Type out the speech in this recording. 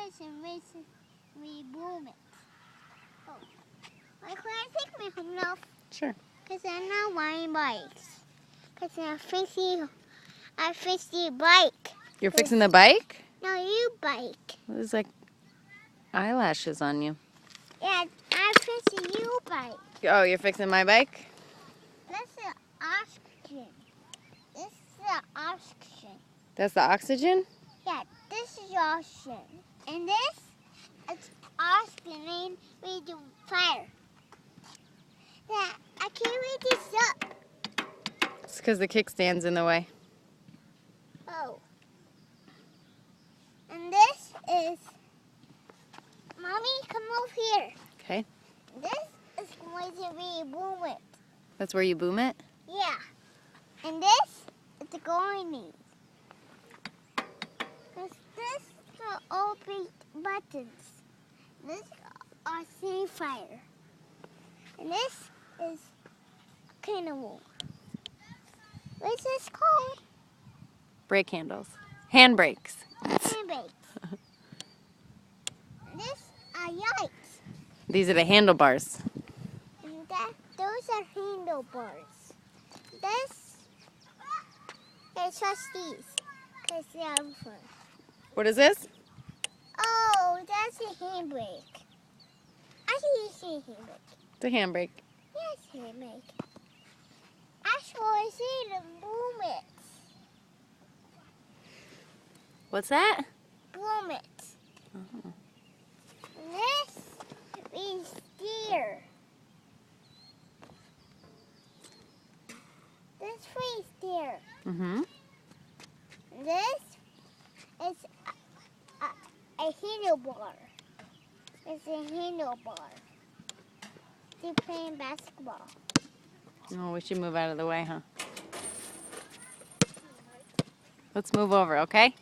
this and we boom it. Oh. Can I take my helmet off? Sure. Because I'm not riding bikes. Because I fix the bike. You're fixing the bike? No, you bike. There's like eyelashes on you. Yeah, I fix the you bike. Oh, you're fixing my bike? That's the oxygen. This is the oxygen. That's the oxygen? Yeah, this is the oxygen. And this is oxygen and we do fire. Yeah, I can't read this up. It's because the kickstand's in the way. Oh. And this is, Mommy, come over here. Okay. This is going to be boom it. That's where you boom it? Yeah. And this is the going. This are all big buttons. This are sea fire. And this is cannonball. What's this called? Brake handles. Hand brakes. Handbrakes. This are yikes. These are the handlebars. And those are handlebars. This is just these. Because they are fun. What is this? Oh, that's a handbrake. I can see a handbrake. It's a handbrake. Yes, handbrake. Actually, I see the boom it. What's that? Boom it. Oh. This is steer. This is steer. Mm-hmm. This is a handlebar. It's a handlebar. They're playing basketball. Oh, we should move out of the way, huh? Let's move over, okay?